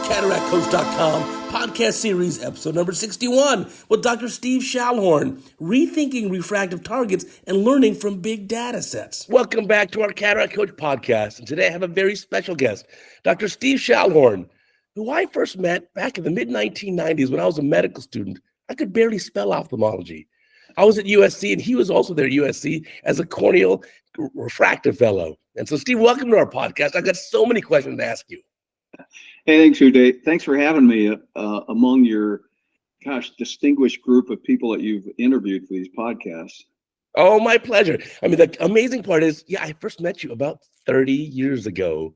CataractCoach.com, podcast series, episode number 61, with Dr. Steve Schallhorn, rethinking refractive targets and learning from big data sets. Welcome back to our Cataract Coach podcast, and today I have a very special guest, Dr. Steve Schallhorn, who I first met back in the mid-1990s when I was a medical student. I could barely spell ophthalmology. I was at USC, and he was also there at USC as a corneal refractive fellow. And so, Steve, welcome to our podcast. I've got so many questions to ask you. Hey, thanks, Uday. Thanks for having me among your, distinguished group of people that you've interviewed for these podcasts. Oh, my pleasure. I mean, the amazing part is, I first met you about 30 years ago.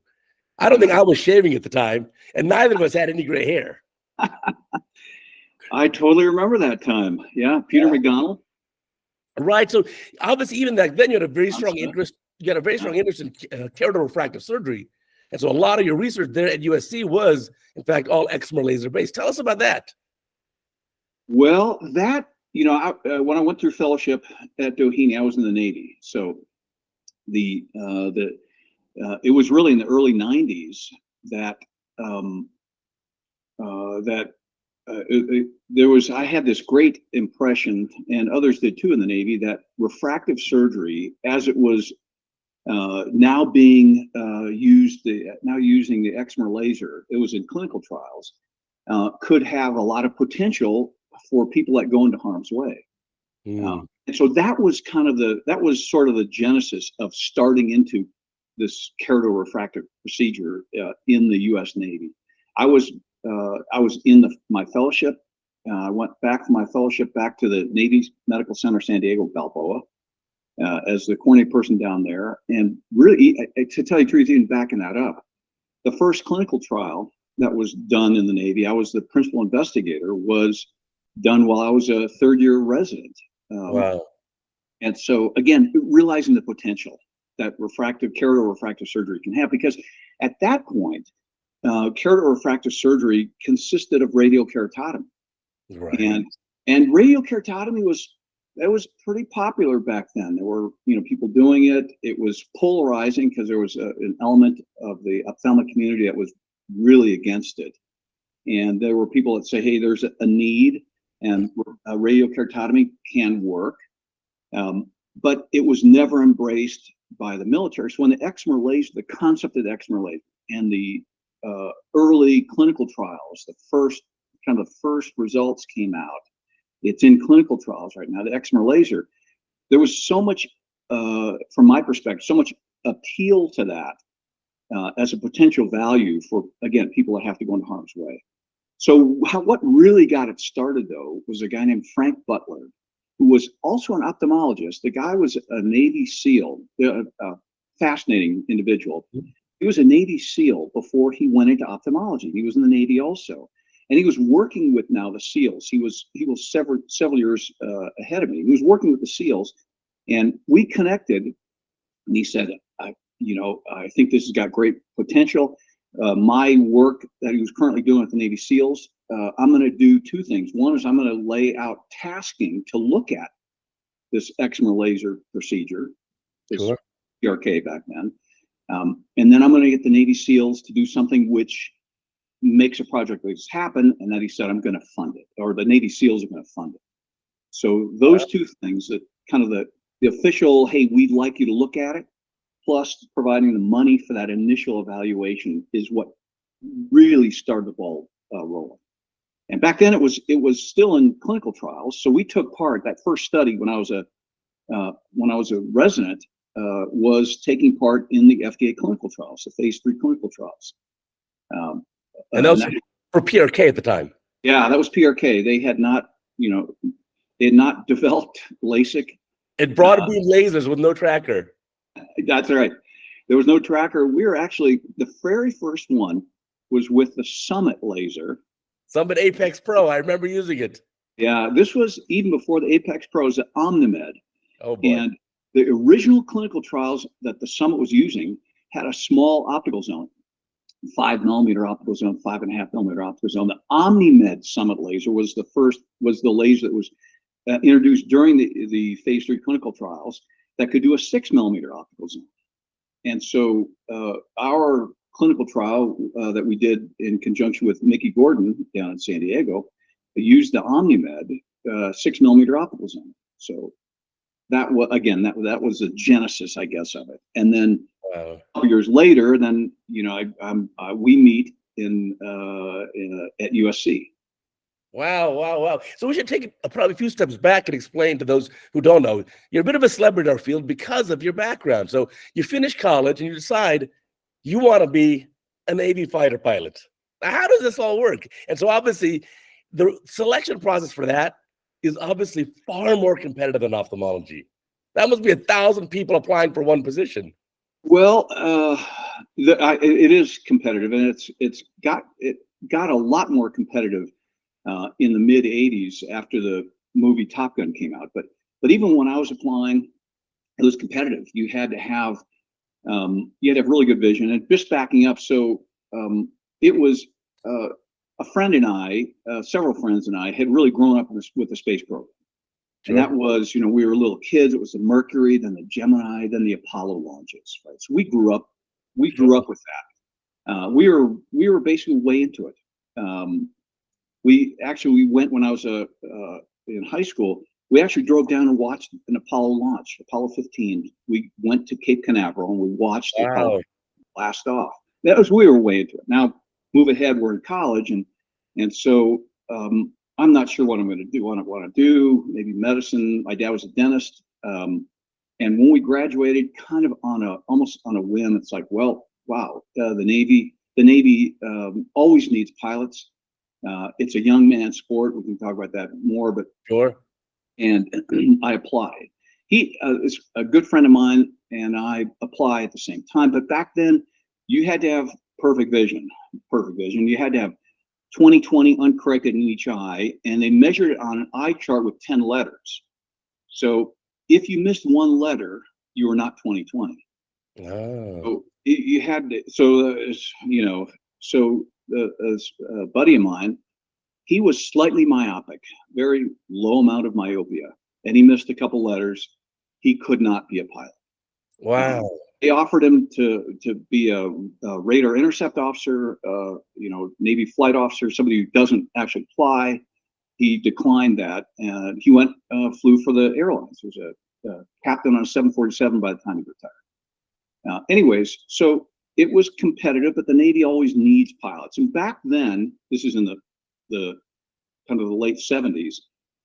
I don't think I was shaving at the time, and neither of us had any gray hair. I totally remember that time. Yeah, Peter McDonald. Right. So obviously, even back then, you had a very strong interest. You had a very strong interest in keratocondylar refractive surgery. And so a lot of your research there at USC was, in fact, all excimer laser based. Tell us about that. Well, that, when I went through fellowship at Doheny, I was in the Navy. So it was really in the early 90s that I had this great impression, and others did too in the Navy, that refractive surgery, as it was now being using the excimer laser, it was in clinical trials, could have a lot of potential for people that go into harm's way. And so that was sort of the genesis of starting into this keratorefractive procedure in the U.S. Navy. I was in my fellowship. I went back from my fellowship back to the Navy Medical Center, San Diego, Balboa, as the cornea person down there. And really, to tell you the truth, even backing that up, the first clinical trial that was done in the Navy, I was the principal investigator, was done while I was a third-year resident. Wow. And so, again, realizing the potential that keratorefractive surgery can have, because at that point, keratorefractive surgery consisted of radiokeratotomy. Right. And radiokeratotomy was pretty popular back then. There were, people doing it. It was polarizing because there was an element of the ophthalmic community that was really against it. And there were people that say, hey, there's a need, and radiokeratotomy can work. But it was never embraced by the military. So when the excimer laser, the concept of the excimer laser and the early clinical trials, the first results came out. It's in clinical trials right now, the excimer laser. There was so much, from my perspective, so much appeal to that as a potential value for, again, people that have to go into harm's way. So what really got it started, though, was a guy named Frank Butler, who was also an ophthalmologist. The guy was a Navy SEAL, a fascinating individual. He was a Navy SEAL before he went into ophthalmology. He was in the Navy also. And he was working with now the SEALs. He was several years ahead of me. He was working with the SEALs, and we connected. And he said, I think this has got great potential. My work that he was currently doing at the Navy SEALs, I'm going to do two things. One is I'm going to lay out tasking to look at this excimer laser procedure, this PRK back then. And then I'm going to get the Navy SEALs to do something which makes a project like this happen, and then he said, I'm going to fund it, or the Navy SEALs are going to fund it. So those two things, that kind of the official, hey, we'd like you to look at it, plus providing the money for that initial evaluation, is what really started the ball rolling. And back then it was still in clinical trials. So we took part, that first study when I was a resident, was taking part in the FDA clinical trials, the phase 3 clinical trials. And that was for PRK at the time. Yeah, that was PRK. They had not developed LASIK. And broad beam lasers with no tracker. That's right. There was no tracker. We were actually, the very first one was with the Summit laser. Summit Apex Pro. I remember using it. Yeah, this was even before the Apex Pros, the OmniMed. Oh boy. And the original clinical trials that the Summit was using had a small optical zone, 5 millimeter optical zone, 5.5 millimeter optical zone. The OmniMed Summit laser was the laser that was introduced during the phase 3 clinical trials that could do a 6 millimeter optical zone. And so our clinical trial that we did in conjunction with Mickey Gordon down in San Diego. They used the OmniMed 6-millimeter optical zone. So that was, again, that was the genesis, I guess, of it. And then Wow. a couple years later, then we meet at USC. Wow. So we should take probably a few steps back and explain to those who don't know. You're a bit of a celebrity in our field because of your background. So you finish college and you decide you want to be a Navy fighter pilot. Now, how does this all work? And so obviously the selection process for that is obviously far more competitive than ophthalmology. That must be 1,000 people applying for one position. Well, it is competitive, and it got a lot more competitive in the mid '80s after the movie Top Gun came out. But even when I was applying, it was competitive. You had to have really good vision. And just backing up, so it was a friend and I, several friends and I, had really grown up with the space program. Sure. And that was, we were little kids. It was the Mercury, then the Gemini, then the Apollo launches, right? So we grew up with that. We were basically way into it. We went when I was in high school. We actually drove down and watched an Apollo launch, Apollo 15. We went to Cape Canaveral and we watched the Apollo blast off. We were way into it. Now, move ahead, we're in college, and so I'm not sure what I'm going to do. What I want to do, maybe medicine. My dad was a dentist, and when we graduated, kind of almost on a whim, it's like, well, wow, the Navy always needs pilots. It's a young man's sport. We can talk about that more, but sure. And I applied. He is a good friend of mine, and I apply at the same time. But back then, you had to have perfect vision. You had to have 20/20 uncorrected in each eye, and they measured it on an eye chart with 10 letters. So if you missed one letter, you were not 20/20. So you had to. So a buddy of mine, he was slightly myopic, very low amount of myopia, and he missed a couple letters. He could not be a pilot. Wow. They offered him to be a radar intercept officer, Navy flight officer, somebody who doesn't actually fly. He declined that, and he flew for the airlines. He was a captain on a 747 by the time he retired. Anyways, so it was competitive, but the Navy always needs pilots. And back then, this is in the kind of the late 70s,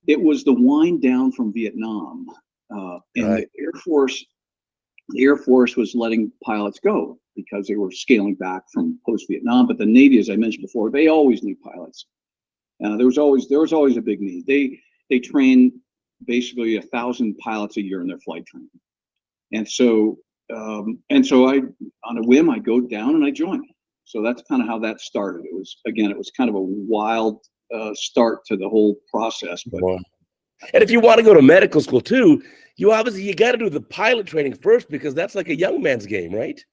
it was the wind down from Vietnam, and the Air Force was letting pilots go because they were scaling back from post-Vietnam. But the Navy, as I mentioned before, they always need pilots. There was always a big need. They train basically 1,000 pilots a year in their flight training, and so I, on a whim, I go down and I join. So that's kind of how that started. It was kind of a wild start to the whole process. But and if you want to go to medical school too, you got to do the pilot training first, because that's like a young man's game, right?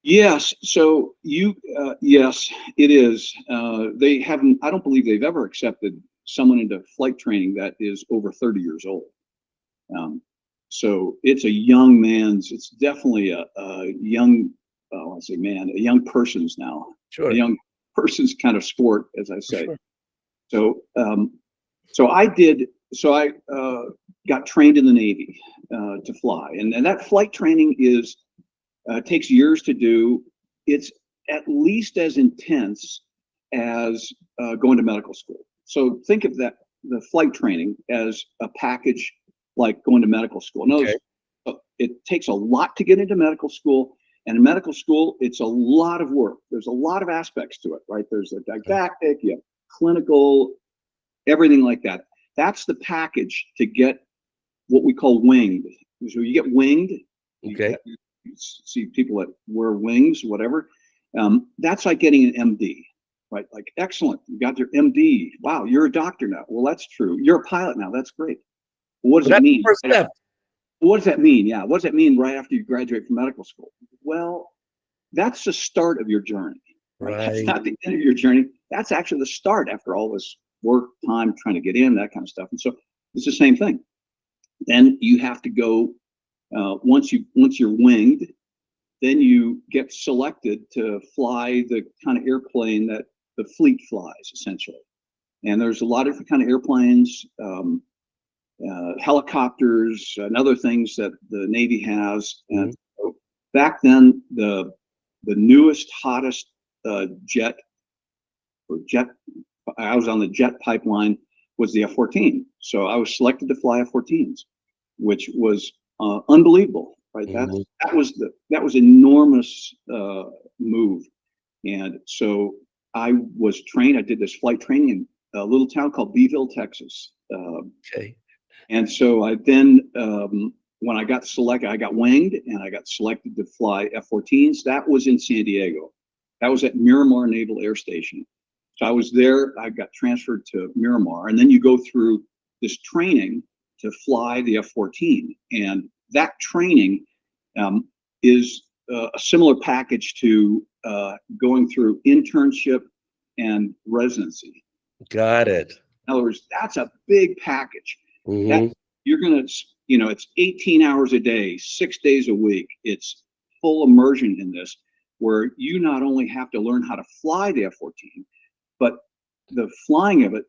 Yes. So yes, it is. They haven't. I don't believe they've ever accepted someone into flight training that is over 30 years old. So it's a young man's. It's definitely a young. I say man, a young person's now. Sure. A young person's kind of sport, as I say. Sure. So I did. So I got trained in the Navy to fly, and that flight training takes years to do. It's at least as intense as going to medical school. So think of the flight training as a package like going to medical school. No, it takes a lot to get into medical school, and in medical school, it's a lot of work. There's a lot of aspects to it, right? There's a didactic, you have clinical, everything like that. That's the package to get what we call winged. So you get winged. Okay. You see people that wear wings, whatever. That's like getting an MD, right? Like, excellent, you got your MD. Wow, you're a doctor now. Well, that's true. You're a pilot now. That's great. What does it mean? First step. What does that mean? Yeah, what does that mean right after you graduate from medical school? Well, that's the start of your journey. Right? That's not the end of your journey. That's actually the start after all this work, time, trying to get in, that kind of stuff. And so it's the same thing. Then you have to go, once you're winged, then you get selected to fly the kind of airplane that the fleet flies, essentially. And there's a lot of different kind of airplanes, helicopters, and other things that the Navy has. And so back then, the newest, hottest jet, I was on the jet pipeline, was the F-14. So I was selected to fly F-14s, which was unbelievable, right? That was enormous move. And so I was trained. I did this flight training in a little town called Beeville, Texas. Okay. And so I then, when I got selected, I got winged and I got selected to fly F-14s. That was in San Diego. That was at Miramar Naval Air Station. So I was there. I got transferred to Miramar, and then you go through this training to fly the F-14. And that training is a similar package to going through internship and residency. Got it. In other words, that's a big package. Mm-hmm. That you're going to, it's 18 hours a day, 6 days a week. It's full immersion in this, where you not only have to learn how to fly the F-14, but the flying of it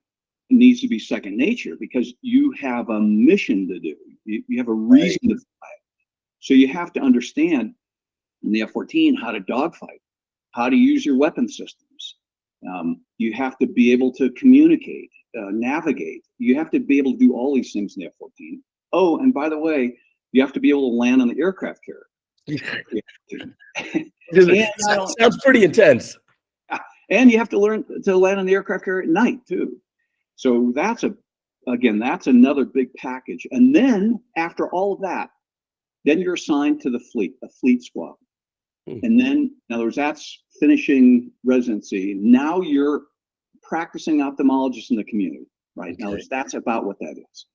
needs to be second nature, because you have a mission to do. You have a reason to fly it. So you have to understand in the F-14 how to dogfight, how to use your weapon systems. You have to be able to communicate, navigate. You have to be able to do all these things in the F-14. Oh, and by the way, you have to be able to land on the aircraft carrier. Sounds pretty intense. And you have to learn to land on the aircraft carrier at night too. So that's another big package. And then after all of that, then you're assigned to the fleet, a fleet squad. And then, in other words, that's finishing residency. Now you're practicing ophthalmologist in the community, right? Okay. In other words, that's about what that is.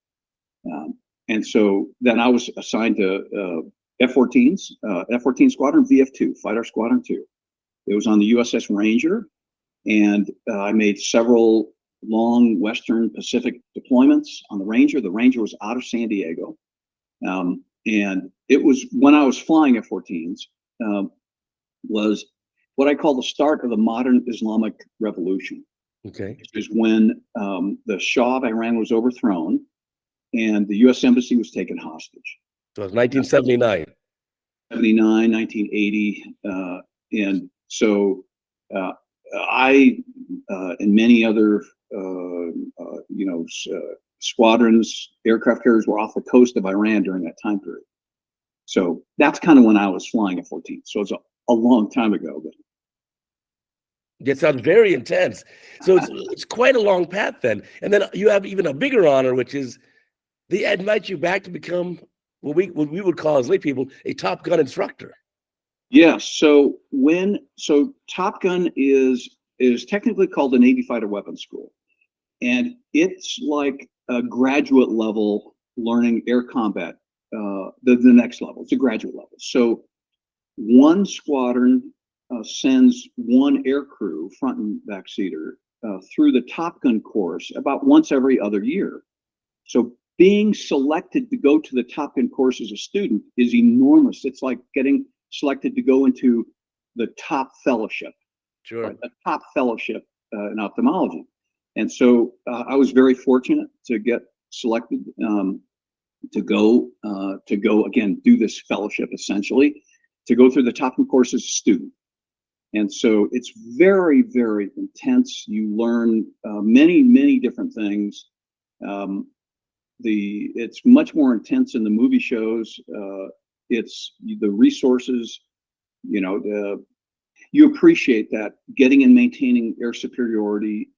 And so then I was assigned to F-14s, F-14 Squadron VF2, Fighter Squadron 2. It was on the USS Ranger, and I made several long Western Pacific deployments on the Ranger. The Ranger was out of San Diego. And it was when I was flying F-14s, was what I call the start of the modern Islamic revolution. Okay. Which is when the Shah of Iran was overthrown and the U.S. Embassy was taken hostage. So it was 1979. 79, 1980. And so I and many other, squadrons, aircraft carriers were off the coast of Iran during that time period. So that's kind of when I was flying F-14. So it's a long time ago. But it sounds very intense. So it's quite a long path then. And then you have even a bigger honor, which is they invite you back to become what we would call as lay people a Top Gun instructor. Yes. So Top Gun is technically called the Navy Fighter Weapons School, and it's like a graduate level learning air combat. The next level. It's a graduate level. So one squadron sends one air crew, front and back seater, through the Top Gun course about once every other year. So being selected to go to the Top Gun course as a student is enormous. It's like getting selected to go into the top fellowship. Sure. Right? The top fellowship in ophthalmology. And so I was very fortunate to get selected to go again, do this fellowship, essentially, to go through the Top Gun course as a student. And so it's very, very intense. You learn many, many different things. It's much more intense in the movie shows. It's the resources, you appreciate that getting and maintaining air superiority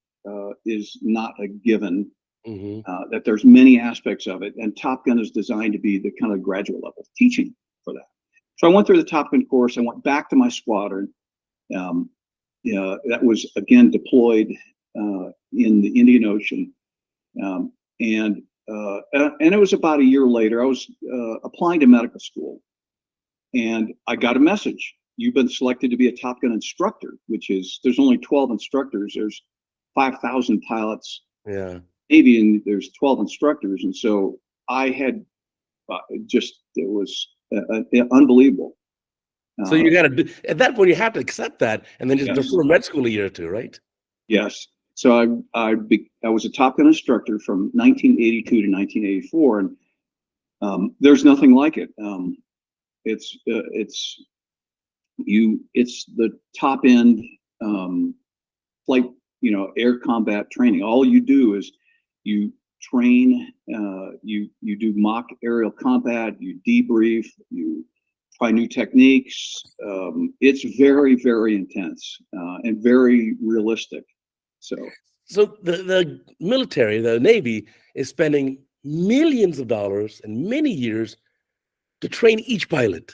is not a given. Mm-hmm. That there's many aspects of it, and Top Gun is designed to be the kind of graduate level teaching for that. So I went through the Top Gun course. I went back to my squadron. That was again deployed in the Indian Ocean, and it was about a year later. I was applying to medical school, and I got a message. You've been selected to be a Top Gun instructor, which is there's only 12 instructors. There's 5,000 pilots. Yeah. Navy, and there's 12 instructors, and so I had it was unbelievable. So you got to at that point you have to accept that and then just Yes. defer med school a year or two, right? Yes. So I was a Top Gun instructor from 1982 to 1984, and there's nothing like it. It's the top end flight, air combat training. All you do is you train, you do mock aerial combat, you debrief, you try new techniques. It's very, very intense and very realistic. So the military, the Navy, is spending millions of dollars and many years to train each pilot.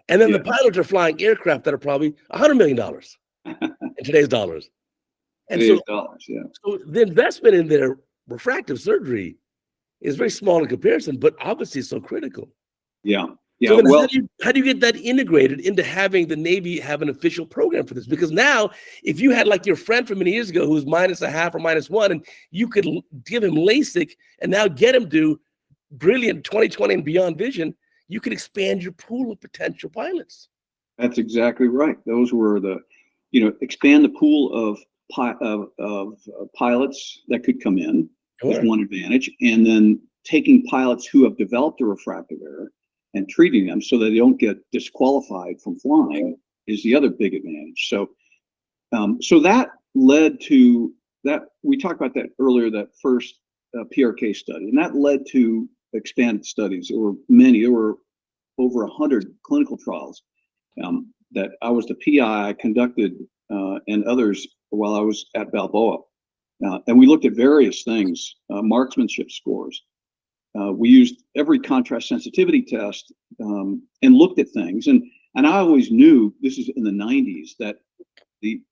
And then the Yeah. pilots are flying aircraft that are probably $100 million in today's dollars. And Today's so, dollars, yeah. so the investment in their refractive surgery is very small in comparison, but obviously so critical. Yeah. Yeah. So then Well, how do you get that integrated into having the Navy have an official program for this? Because now, if you had like your friend from many years ago who's minus a half or minus one, and you could give him LASIK and now get him to brilliant 20/20 and beyond vision, you could expand your pool of potential pilots. that's exactly right. Those were expand the pool of pilots that could come in was Sure. one advantage, and then taking pilots who have developed a refractive error and treating them so that they don't get disqualified from flying is the other big advantage. So that led to that. We talked about that earlier, that first PRK study, and that led to expanded studies. There were many. There were over 100 clinical trials that I was the PI. I conducted and others while I was at Balboa. And we looked at various things, marksmanship scores. We used every contrast sensitivity test and looked at things. And I always knew, this is in the 90s, that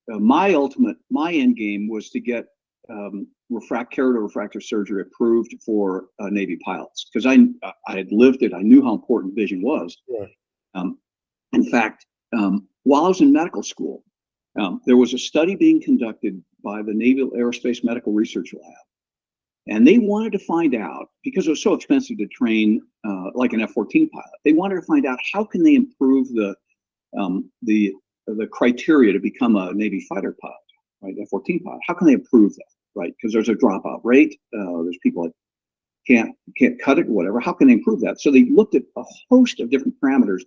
my end game was to get keratofractive surgery approved for Navy pilots, because I had lived it. I knew how important vision was. Sure. In fact, while I was in medical school, there was a study being conducted by the Naval Aerospace Medical Research Lab, and they wanted to find out, because it was so expensive to train like an F-14 pilot, they wanted to find out how can they improve the criteria to become a Navy fighter pilot, right? F-14 pilot. How can they improve that, right? Because there's a dropout rate. There's people that can't cut it, or whatever. How can they improve that? So they looked at a host of different parameters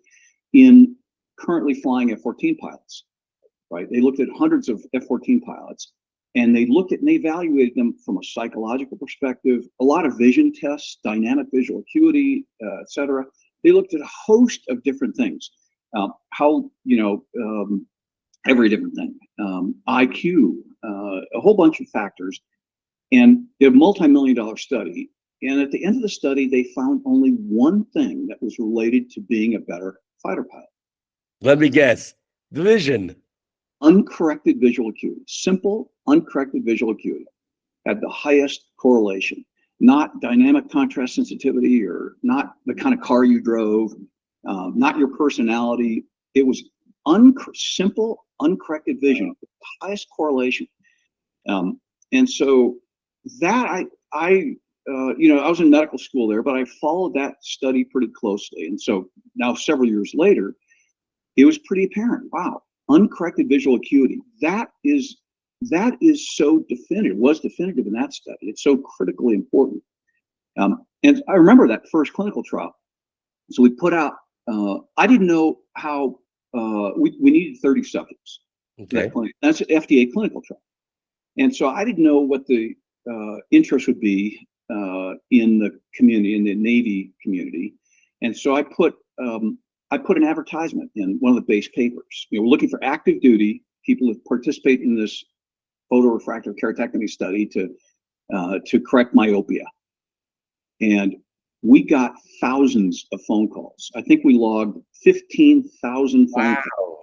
in currently flying F-14 pilots, right? They looked at hundreds of F-14 pilots, and they evaluated them from a psychological perspective, a lot of vision tests, dynamic visual acuity, et cetera. They looked at a host of different things, every different thing, IQ, a whole bunch of factors, and a multi-million-dollar study. And at the end of the study, they found only one thing that was related to being a better fighter pilot. Let me guess. The vision. Uncorrected visual acuity. Simple, uncorrected visual acuity had the highest correlation. Not dynamic contrast sensitivity, or not the kind of car you drove, not your personality. It was simple, uncorrected vision, the highest correlation. And so that I was in medical school there, but I followed that study pretty closely. And so now, several years later, it was pretty apparent. Wow, uncorrected visual acuity. That is so definitive. Was definitive in that study. It's so critically important. And I remember that first clinical trial. So we put out. I didn't know how we needed 30 subjects. Okay. That's an FDA clinical trial, and so I didn't know what the interest would be in the community, in the Navy community, and so I put an advertisement in one of the base papers. We're looking for active duty people to participate in this photorefractive keratectomy study to correct myopia, and we got thousands of phone calls. I think we logged 15,000 phone calls,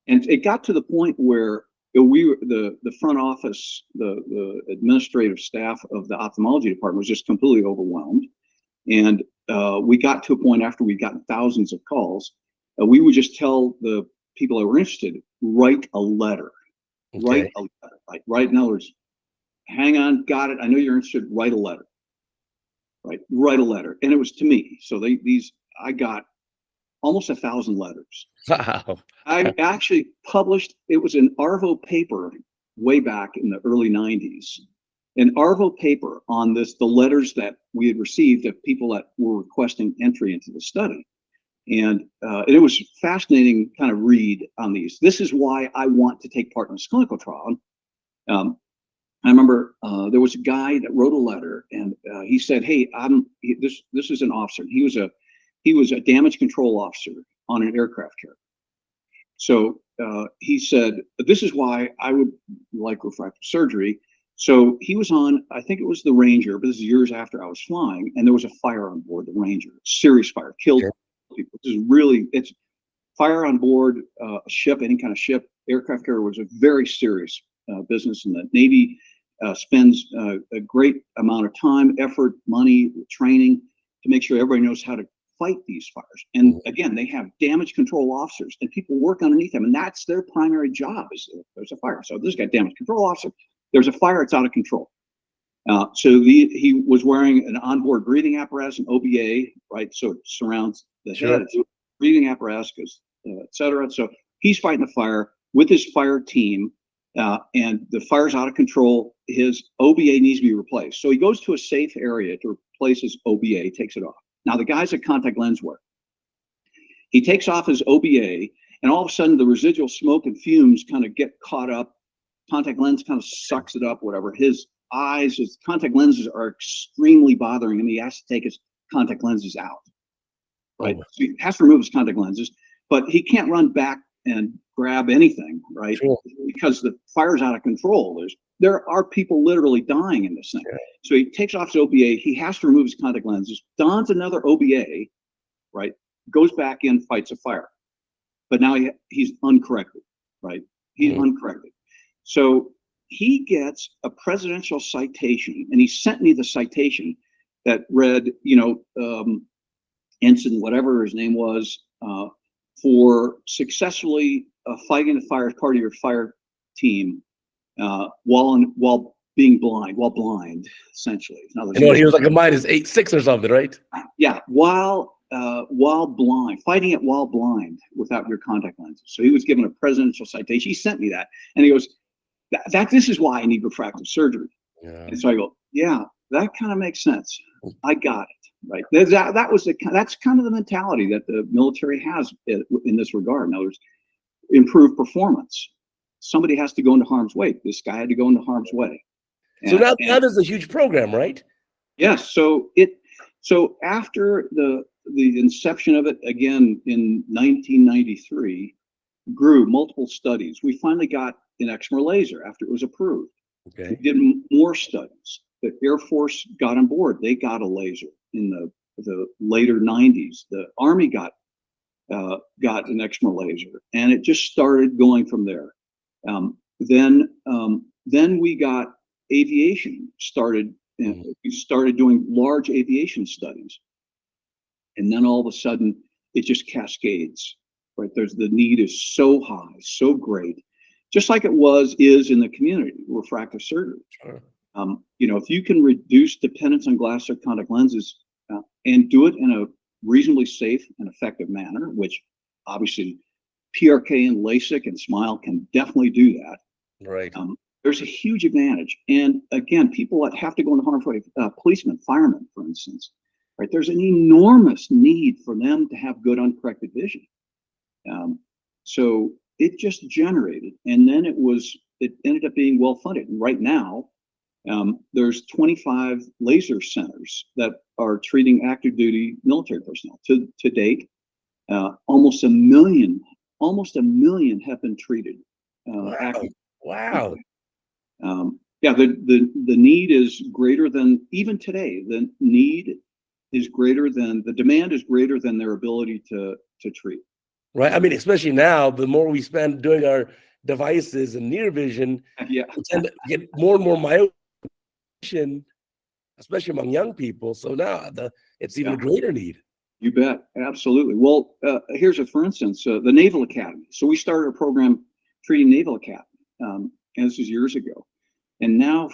and it got to the point where we were the front office, the administrative staff of the ophthalmology department was just completely overwhelmed. And we got to a point, after we'd gotten thousands of calls, we would just tell the people that were interested, write a letter. Okay. Write a letter. Right? In other words, hang on, got it. I know you're interested. Write a letter. Right? Write a letter. And it was to me. So I got almost 1,000 letters. Wow. I actually published, it was an Arvo paper way back in the early 90s, an Arvo paper on this, the letters that we had received of people that were requesting entry into the study. And it was fascinating kind of read on these. This is why I want to take part in this clinical trial. I remember there was a guy that wrote a letter, and he said, "Hey, this is an officer. He was a damage control officer on an aircraft carrier. So he said, this is why I would like refractive surgery." So he was on, I think it was the Ranger, but this is years after I was flying, and there was a fire on board the Ranger, serious fire, killed people. It's fire on board a ship, any kind of ship, aircraft carrier was a very serious business, and the Navy spends a great amount of time, effort, money, training to make sure everybody knows how to fight these fires. And again, they have damage control officers and people work underneath them, and that's their primary job is there's a fire. So this guy, damage control officer, there's a fire, it's out of control. So he was wearing an onboard breathing apparatus, an OBA, right? So it surrounds the head, it's a breathing apparatus, et cetera. So he's fighting the fire with his fire team, and the fire's out of control. His OBA needs to be replaced. So he goes to a safe area to replace his OBA, takes it off. Now the guy's a contact lens wearer. He takes off his OBA, and all of a sudden the residual smoke and fumes kind of get caught up. Contact lens kind of sucks it up, whatever. His eyes, his contact lenses are extremely bothering him. He has to take his contact lenses out, right? So he has to remove his contact lenses, but he can't run back and grab anything, right? Because the fire's out of control. There are people literally dying in this thing. So he takes off his OBA. He has to remove his contact lenses, dons another OBA, right? Goes back in, fights a fire. But now he's uncorrected, right? He's uncorrected. So he gets a presidential citation, and he sent me the citation that read, Ensign, whatever his name was, for successfully fighting the fire as part of your fire team while being blind, essentially. He was like a -8.6 or something, right? Yeah, while blind, fighting it while blind without your contact lenses. So he was given a presidential citation. He sent me that, and he goes, this is why I need refractive surgery. And so I go, yeah, that kind of makes sense. I got it, right? That's kind of the mentality that the military has in this regard. In other words, improve performance. Somebody has to go into harm's way. This guy had to go into harm's way. So now there's a huge program, right? Yes. So after the inception of it, again in 1993, grew multiple studies. We finally got an excimer laser after it was approved. We did more studies. The Air Force got on board. They got a laser in the later 90s. The Army got an excimer laser, and it just started going from there. Then we got aviation started. We started doing large aviation studies, and then all of a sudden it just cascades. Right, the need is so high, so great, just like is in the community, refractive surgery. If you can reduce dependence on glass or contact lenses and do it in a reasonably safe and effective manner, which obviously PRK and LASIK and SMILE can definitely do that. Right. There's a huge advantage. And again, people that have to go into harm's way, policemen, firemen, for instance, right? There's an enormous need for them to have good uncorrected vision. So it just generated, and then it ended up being well funded. And right now, there's 25 laser centers that are treating active duty military personnel. To date, almost a million have been treated. Wow. The need is greater than, even today, the demand is greater than their ability to treat. Right. I mean, especially now, the more we spend doing our devices and near vision, we tend to get more and more myopia, especially among young people. So now it's even a greater need. You bet. Absolutely. Well, here's for instance, the Naval Academy. So we started a program treating Naval Academy, and this was years ago. And now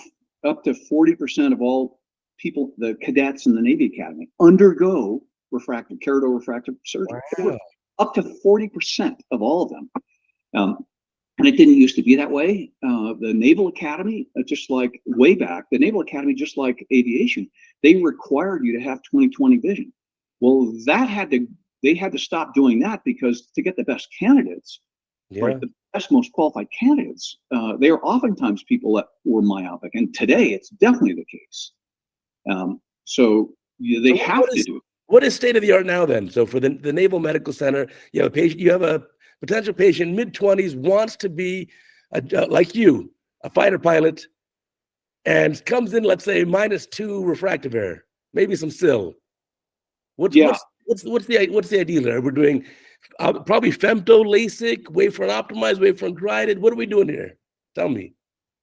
up to 40% of all people, the cadets in the Navy Academy, undergo refractive, keratorefractive surgery. Wow. Up to 40% of all of them. And it didn't used to be that way. The Naval Academy, just like way back, the Naval Academy, just like aviation, they required you to have 20/20 vision. Well, they had to stop doing that because to get the best candidates, Yeah. right, the best, most qualified candidates, they are oftentimes people that were myopic. And today it's definitely the case. So they So have to do it. what is state of the art now then? So for the Naval Medical Center, you have a patient, you have a potential patient, mid-20s, wants to be like you, a fighter pilot, and comes in, let's say, -2 refractive error, maybe some SIL. What's Yeah. the ideal there? We're doing probably femto, LASIK, wavefront optimized, wavefront guided. What are we doing here? Tell me.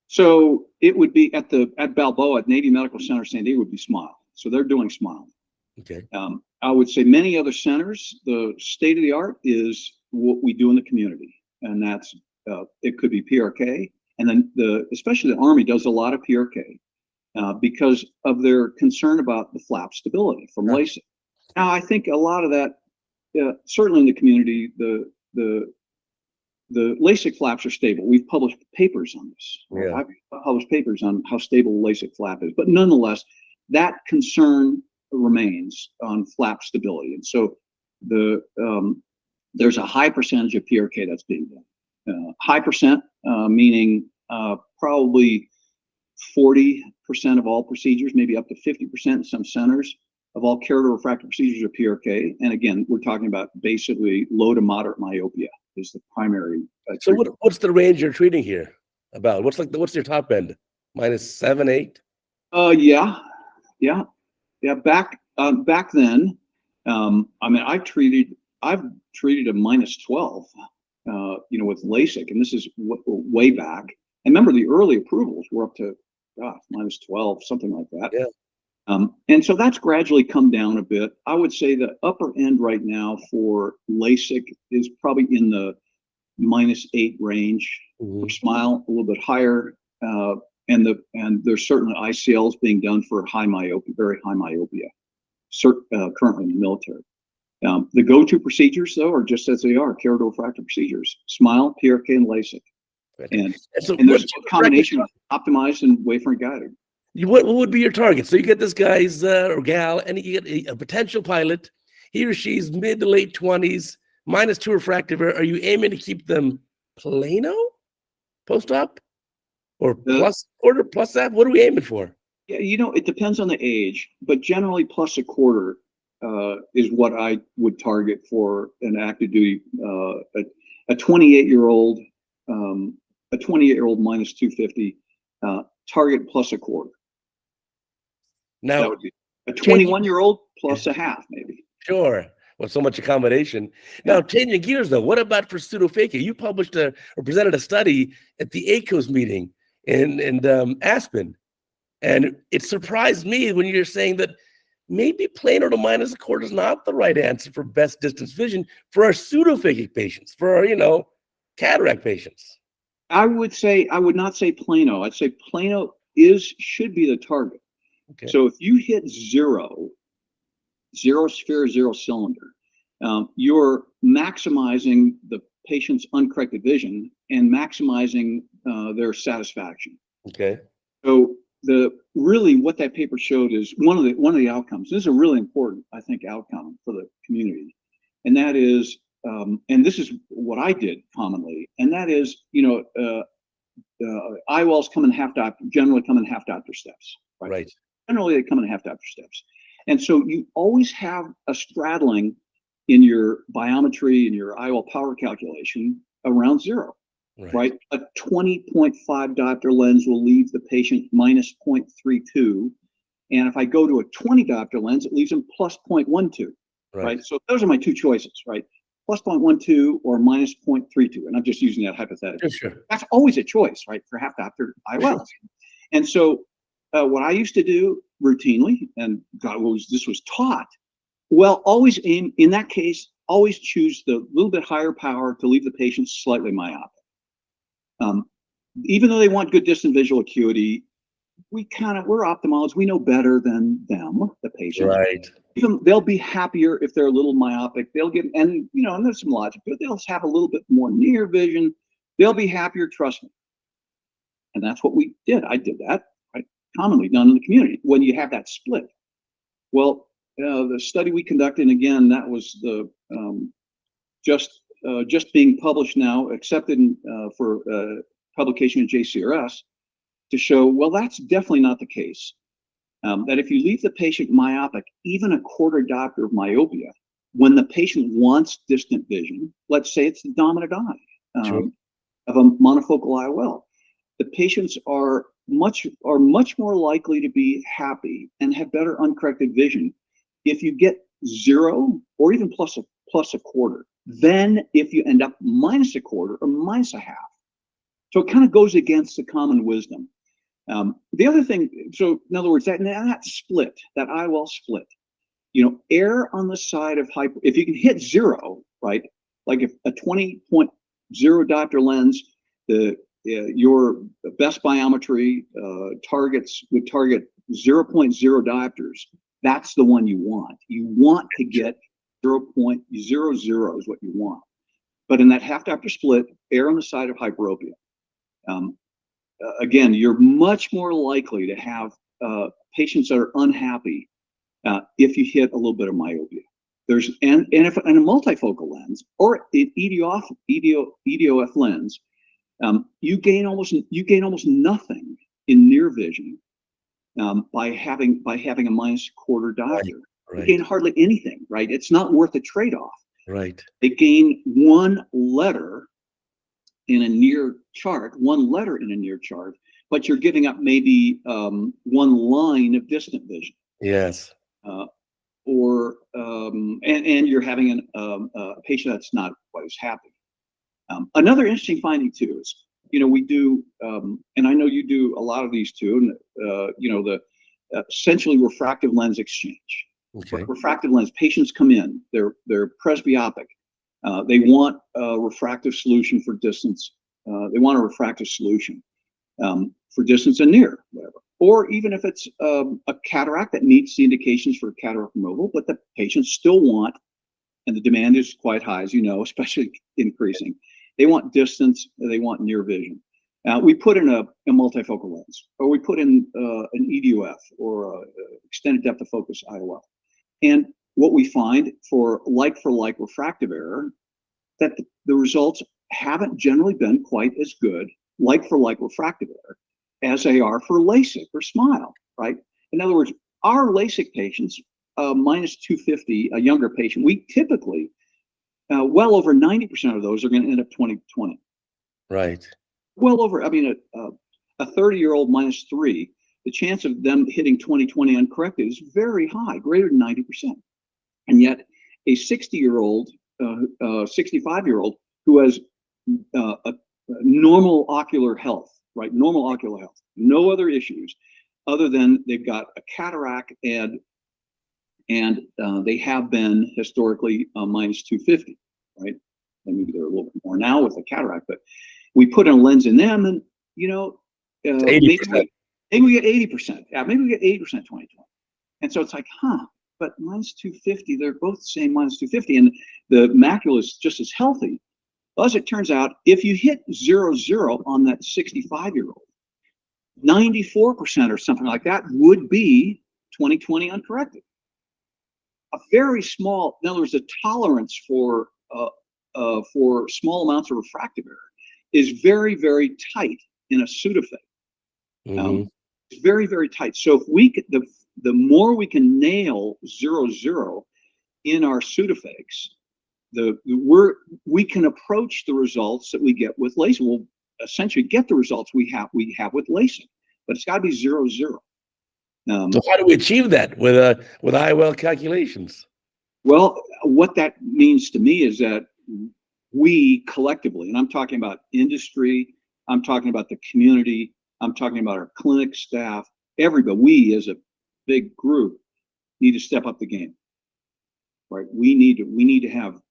So it would be at Balboa, at Navy Medical Center, San Diego, would be SMILE. So they're doing SMILE. Okay. I would say many other centers, the state of the art is what we do in the community, and that's it could be PRK, and then especially the Army does a lot of PRK because of their concern about the flap stability from LASIK. Now, I think a lot of that, certainly in the community, the LASIK flaps are stable. We've published papers on this. Yeah. I've published papers on how stable the LASIK flap is, but nonetheless, that concern remains on flap stability. And so there's a high percentage of PRK that's being done. High percent, meaning probably 40% of all procedures, maybe up to 50% in some centers of all keratorefractive procedures are PRK. And again, we're talking about basically low to moderate myopia is the primary. So what's the range you're treating here about? What's your top end? -7, 8? Yeah. Back then, I mean, I've treated a -12, with LASIK, and this is way back. And remember, the early approvals were up to -12, something like that. Yeah. And so that's gradually come down a bit. I would say the upper end right now for LASIK is probably in the -8 range. For SMILE, a little bit higher. And there's certainly ICLs being done for high myopia, very high myopia, currently in the military. The go-to procedures, though, are just as they are, keratorefractive procedures: SMILE, PRK, and LASIK. And there's a combination of optimized and wavefront guided. What would be your target? So you get this guy's or gal, and you get a potential pilot. He or she's mid to late 20s, -2 refractive error. Are you aiming to keep them plano post-op? Or plus that? What are we aiming for? Yeah, it depends on the age, but generally +1/4 is what I would target for an active duty. A 28-year-old, -250, target +1/4. Now, that would be a 21-year-old +1/2, maybe. Sure. Well, so much accommodation. Now, changing gears though, what about for pseudophakia? You published or presented a study at the ACOS meeting in Aspen, and it surprised me when you're saying that maybe plano to -1/4 is not the right answer for best distance vision for our pseudophakic patients, for our, cataract patients. I would not say plano. I'd say plano should be the target. Okay. So if you hit zero sphere, zero cylinder, you're maximizing the patient's uncorrected vision and maximizing their satisfaction. Okay. So what that paper showed is one of the outcomes. This is a really important, I think, outcome for the community, and that is, and this is what I did commonly, and that is, IOLs generally come in half diopter steps. Right. Generally, they come in half diopter steps, and so you always have a straddling in your biometry and your IOL power calculation around zero. Right. A 20.5 diopter lens will leave the patient -0.32. And if I go to a 20 diopter lens, it leaves them +0.12. Right. So those are my two choices, right? +0.12 or -0.32. And I'm just using that hypothetically. Sure. That's always a choice, right? For half diopter IOLs. Sure. And so what I used to do routinely, and this was taught, well, always aim, in that case, always choose the little bit higher power to leave the patient slightly myopic. Even though they want good distant visual acuity, we're ophthalmologists. We know better than them, the patient. Right. Even they'll be happier if they're a little myopic. They'll get, and and there's some logic, but they'll have a little bit more near vision. They'll be happier, trust me. And that's what we did. I did that, right? Commonly done in the community when you have that split. Well, the study we conducted, and again, that was the just being published now, accepted for publication in JCRS, to show, well, that's definitely not the case. That if you leave the patient myopic, even a quarter diopter of myopia, when the patient wants distant vision, let's say it's the dominant eye of a monofocal IOL, the patients are much more likely to be happy and have better uncorrected vision if you get 0 or even plus a quarter, than if you end up minus a quarter or minus a half. So it kind of goes against the common wisdom. The other thing, so in other words, that split, that IOL split, err on the side of hyper. If you can hit 0, right? Like if a 20.0 diopter lens, your best biometry would target 0.0 diopters. That's the one you want. You want to get 0.00 is what you want. But in that half diopter split, err on the side of hyperopia. Again, you're much more likely to have patients that are unhappy if you hit a little bit of myopia. And if in a multifocal lens or an EDOF lens, you gain almost nothing in near vision by having a minus quarter diopter. Right. You gain hardly anything, right? It's not worth a trade-off. Right. They gain one letter in a near chart, but you're giving up maybe one line of distant vision. Yes. And you're having a patient that's not quite as happy. Another interesting finding too is, we do, and I know you do a lot of these too, and the essentially refractive lens exchange. Okay. Refractive lens, patients come in, they're presbyopic. They want a refractive solution for distance. They want a refractive solution for distance and near, whatever. Or even if it's a cataract that meets the indications for cataract removal, but the patients still want, and the demand is quite high, as you know, especially increasing. They want distance, they want near vision. We put in a multifocal lens, or we put in an EDOF, or extended depth of focus IOL. And what we find for like refractive error, that the results haven't generally been quite as good, like refractive error, as they are for LASIK or SMILE, right? In other words, our LASIK patients, minus 250, a younger patient, we typically, well over 90% of those are going to end up 20/20. Right. Well over, I mean, a 30-year-old minus 3, the chance of them hitting 20/20 uncorrected is very high, greater than 90%. And yet a 60-year-old, 65-year-old who has a normal ocular health, right? Normal ocular health, no other issues other than they've got a cataract and they have been historically minus 250, right? And maybe they're a little bit more now with a cataract, but we put a lens in them, and maybe we get 80%. Yeah, maybe we get 80% 20/20. And so it's like, but minus 250, they're both the same minus 250, and the macula is just as healthy. Well, as it turns out, if you hit 0/0 on that 65-year-old, 94% or something like that would be 20/20 uncorrected. A very small, in other words, the tolerance for small amounts of refractive error is very, very tight in a pseudophake. It's very, very tight. So if we could, the more we can nail 0/0 in our pseudophakes, we can approach the results that we get with LASIK. We'll essentially get the results we have with LASIK, but it's got to be 0/0. So how do we achieve that with IOL calculations? Well, what that means to me is that we collectively, and I'm talking about industry, I'm talking about the community, I'm talking about our clinic staff, everybody, we as a big group need to step up the game, right? We need to have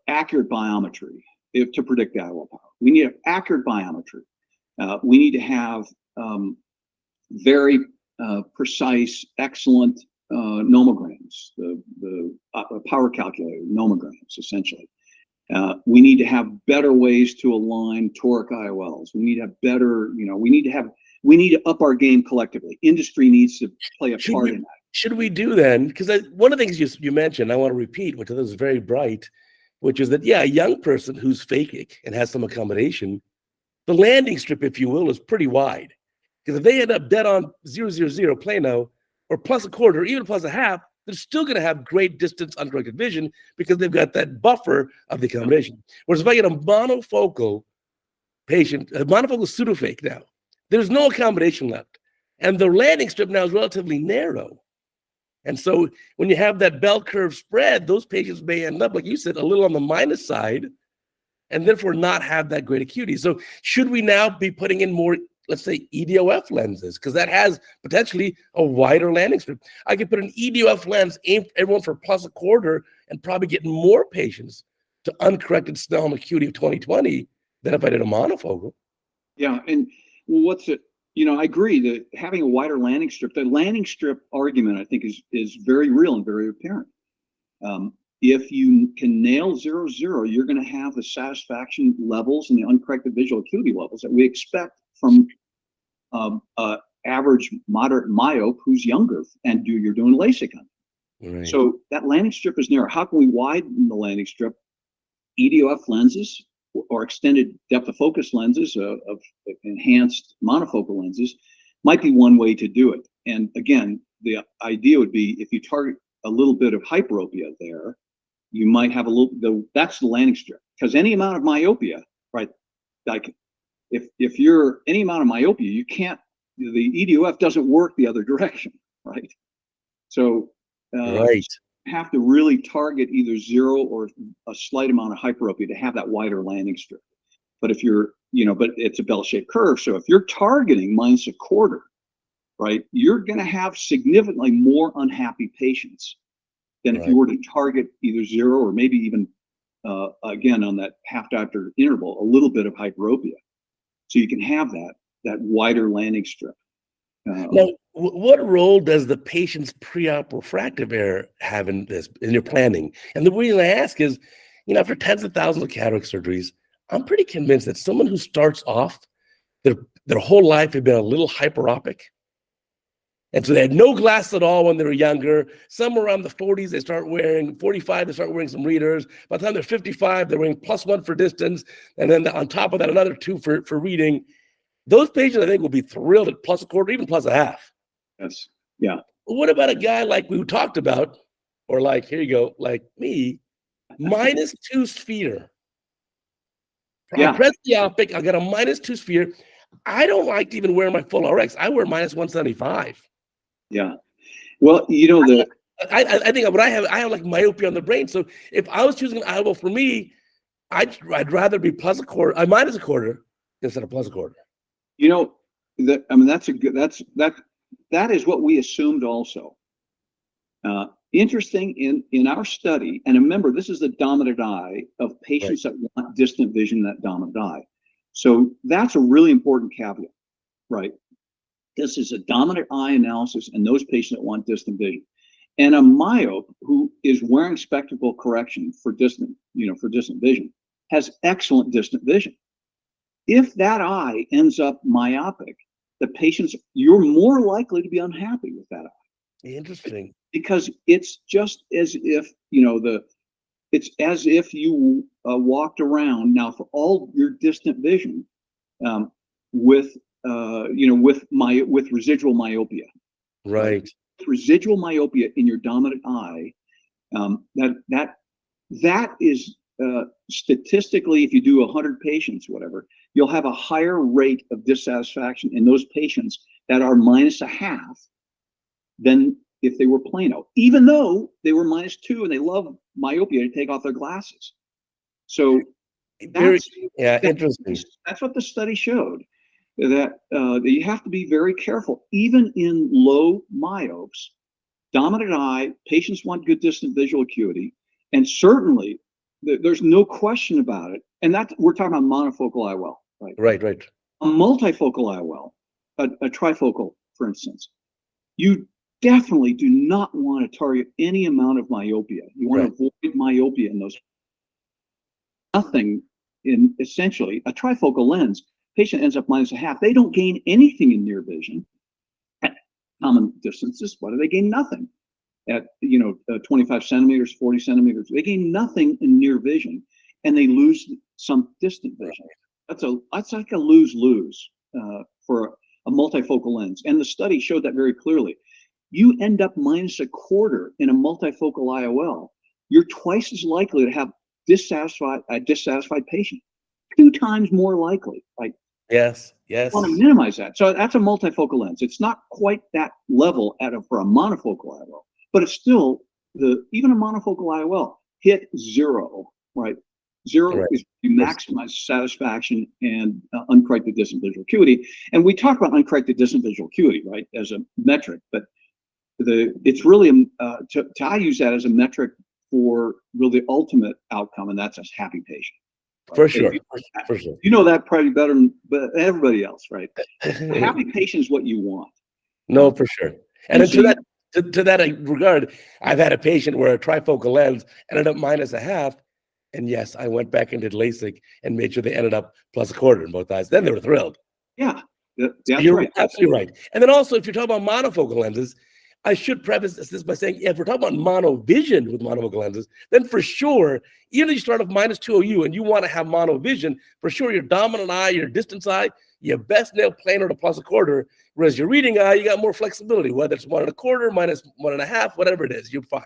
accurate biometry to predict the IOL power. We need accurate biometry. We need to have very precise, excellent nomograms, the power calculator nomograms, essentially. We need to have better ways to align toric IOLs. We need to have better, we need to up our game collectively. Industry needs to play a part in that. Should we do then? Because one of the things you mentioned, I want to repeat, which I thought was very bright, which is that, a young person who's phakic and has some accommodation, the landing strip, if you will, is pretty wide. Because if they end up dead on 000 plano, or plus a quarter, or even plus a half, they're still going to have great distance uncorrected vision because they've got that buffer of the accommodation. Whereas if I get a monofocal patient, a monofocal pseudophakic now, there's no accommodation left. And the landing strip now is relatively narrow. And so when you have that bell curve spread, those patients may end up, like you said, a little on the minus side, and therefore not have that great acuity. So should we now be putting in more, let's say, EDOF lenses? Because that has potentially a wider landing strip. I could put an EDOF lens aimed at everyone for plus a quarter and probably get more patients to uncorrected Snellen acuity of 20/20 than if I did a monofocal. Yeah, and what's it? I agree that having a wider landing strip, the landing strip argument, I think, is very real and very apparent. If you can nail 0, you're going to have the satisfaction levels and the uncorrected visual acuity levels that we expect from average moderate myope who's younger and you're doing LASIK on. Right. So that landing strip is narrow. How can we widen the landing strip? EDOF lenses or extended depth of focus lenses of enhanced monofocal lenses might be one way to do it. And again, the idea would be if you target a little bit of hyperopia there, you might have that's the landing strip. Because any amount of myopia, right? Like if you're any amount of myopia, you can't, the EDOF doesn't work the other direction, right? So right. You have to really target either 0 or a slight amount of hyperopia to have that wider landing strip. But if you're, but it's a bell-shaped curve. So if you're targeting minus a quarter, right, you're going to have significantly more unhappy patients than if you were to target either 0 or maybe even, again, on that half diopter interval, a little bit of hyperopia. So you can have that wider landing strip. Now, what role does the patient's pre-op refractive error have in your planning? And the reason I ask is, after tens of thousands of cataract surgeries, I'm pretty convinced that someone who starts off, their whole life had been a little hyperopic. And so they had no glasses at all when they were younger. Somewhere around the 40s, they start wearing, 45, they start wearing some readers. By the time they're 55, they're wearing +1 for distance. And then on top of that, another 2 for reading. Those patients, I think, will be thrilled at plus a quarter, even plus a half. Yes. Yeah. What about a guy like we talked about, or like, here you go, like me, -2 sphere? I'm presbyopic. I got a -2 sphere. I don't like to even wear my full RX. I wear -175. Yeah. Well, I think what I have like myopia on the brain. So if I was choosing an IOL for me, I'd rather be plus a quarter, minus a quarter instead of plus a quarter. That is what we assumed also. Interesting in our study, and remember, this is the dominant eye of patients that want distant vision in that dominant eye. So that's a really important caveat, right? This is a dominant eye analysis and those patients that want distant vision. And a myope who is wearing spectacle correction for distant vision has excellent distant vision. If that eye ends up myopic, you're more likely to be unhappy with that eye. Interesting. Because it's just as if, it's as if you walked around now for all your distant vision with residual myopia. Right. Residual myopia in your dominant eye, that is statistically, if you do 100 patients, whatever, you'll have a higher rate of dissatisfaction in those patients that are -0.5 than if they were plano, even though they were -2 and they love myopia to take off their glasses. So interesting. That's what the study showed, that you have to be very careful, even in low myopes, dominant eye, patients want good distant visual acuity, and certainly there's no question about it. And we're talking about monofocal IOL, right? Right. A multifocal IOL, a trifocal, for instance, you definitely do not want to target any amount of myopia. You want to avoid myopia in those. Nothing in essentially a trifocal lens. Patient ends up minus a half. They don't gain anything in near vision at common distances. What do they gain? Nothing. At 25 centimeters, 40 centimeters, they gain nothing in near vision, and they lose some distant vision. That's like a lose-lose for a multifocal lens, and the study showed that very clearly. You end up minus a quarter in a multifocal IOL. You're twice as likely to have a dissatisfied patient, 2 times more likely. Like, Yes. I want to minimize that. So that's a multifocal lens. It's not quite that level for a monofocal IOL, but it's still even a monofocal IOL hit 0, right? 0 is you maximize satisfaction and uncorrected distant visual acuity. And we talk about uncorrected distant visual acuity, right, as a metric, but it's really I use that as a metric for really the ultimate outcome, and that's a happy patient. Right? For sure. For sure. You know that probably better than everybody else, right? A happy patient is what you want. No, for sure. And to that regard, I've had a patient where a trifocal lens ended up minus a half. And yes, I went back and did LASIK and made sure they ended up plus a quarter in both eyes. Then they were thrilled. Yeah, you're right. Absolutely right. And then also, if you're talking about monofocal lenses, I should preface this by saying, if we're talking about monovision with monofocal lenses, then for sure, even if you start off minus 2OU and you want to have monovision, for sure your dominant eye, your distance eye, your best nail planar to plus a quarter, whereas your reading eye, you got more flexibility, whether it's 1 1/4, minus 1 1/2, whatever it is, you're fine.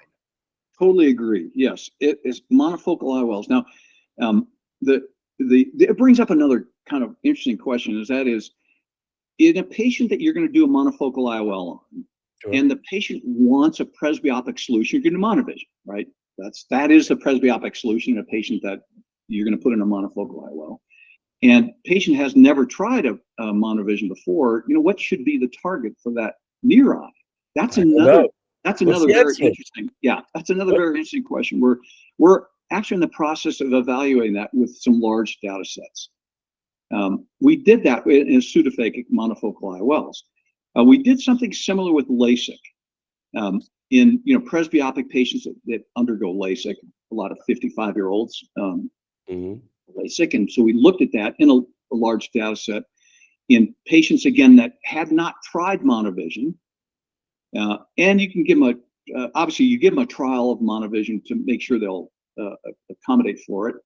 Totally agree. Yes, it is monofocal IOLs. Now, it brings up another kind of interesting question, that is, in a patient that you're going to do a monofocal IOL on, sure, and the patient wants a presbyopic solution, you're going to monovision, right? That is the presbyopic solution in a patient that you're going to put in a monofocal IOL. And patient has never tried a monovision before. What should be the target for that near eye? That's another very interesting. Yeah, that's another very interesting question. We're actually in the process of evaluating that with some large data sets. We did that in pseudophakic monofocal IOLs. We did something similar with LASIK. In presbyopic patients that undergo LASIK, a lot of 55-year-olds LASIK, and so we looked at that in a large data set in patients again that had not tried monovision. And you can give them obviously you give them a trial of monovision to make sure they'll accommodate for it.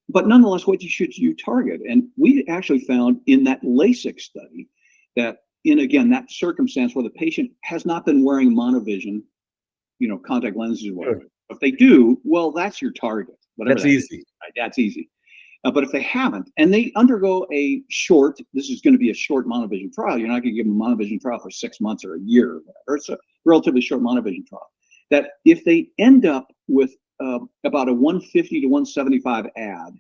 But nonetheless, what should you target? And we actually found in that LASIK study that in that circumstance where the patient has not been wearing monovision, contact lenses or whatever. Sure. If they do, well, that's your target. That's easy. Right? That's easy. But if they haven't, and they undergo this is going to be a short monovision trial. You're not going to give them a monovision trial for 6 months or a year or whatever. It's a relatively short monovision trial. That if they end up with about a 150 to 175 add,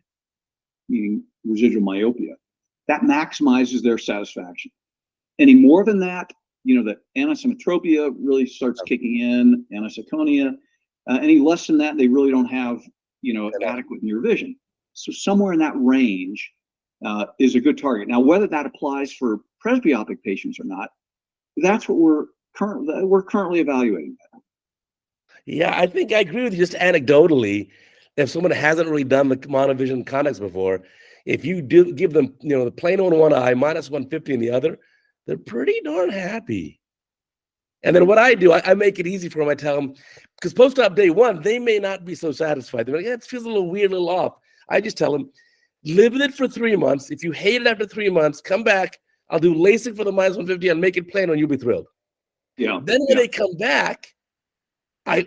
meaning residual myopia, that maximizes their satisfaction. Any more than that, the anisometropia really starts kicking in, anisoconia. Any less than that, they really don't have, adequate near vision. So somewhere in that range is a good target. Now, whether that applies for presbyopic patients or not, that's what we're currently evaluating. Yeah, I think I agree with you. Just anecdotally, if someone hasn't really done the monovision contacts before, if you do give them, the plano in one eye, minus 150 in the other, they're pretty darn happy. And then what I do, I make it easy for them. I tell them, because post-op day 1, they may not be so satisfied. They're like, it feels a little weird, a little off. I just tell them, live with it for 3 months. If you hate it after 3 months, come back. I'll do LASIK for the minus 150 and make it plano, and you'll be thrilled. Yeah. Then when they come back, I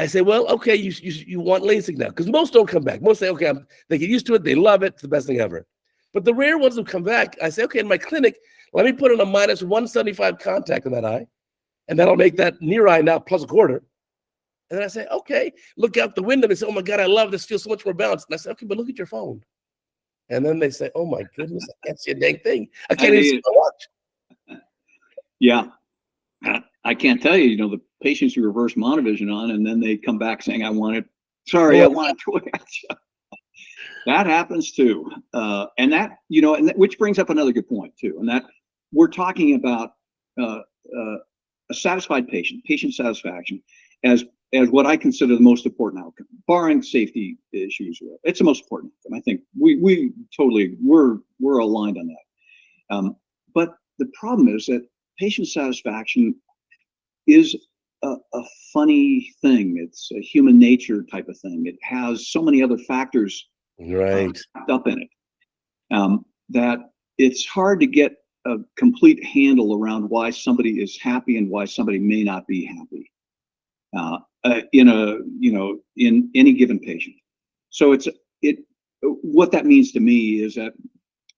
say, well, okay, you want LASIK now, because most don't come back. Most say, okay, they get used to it, they love it, it's the best thing ever. But the rare ones who come back, I say, okay, in my clinic, let me put in a minus 175 contact in that eye, and that'll make that near eye now plus a quarter. And then I say, okay, look out the window and say, oh my God, I love this, feels so much more balanced. And I say, okay, but look at your phone. And then they say, oh my goodness, I can't see a dang thing. I can't even see my watch. Yeah. I can't tell you, the patients you reverse monovision on, and then they come back saying, I want it to watch. That happens too. And that, which brings up another good point too. And that we're talking about a satisfied patient satisfaction, as what I consider the most important outcome, barring safety issues. It's the most important outcome. I think we totally we're aligned on that. But the problem is that patient satisfaction is a funny thing. It's a human nature type of thing. It has so many other factors wrapped up in it that it's hard to get a complete handle around why somebody is happy and why somebody may not be happy in any given patient. So what that means to me is that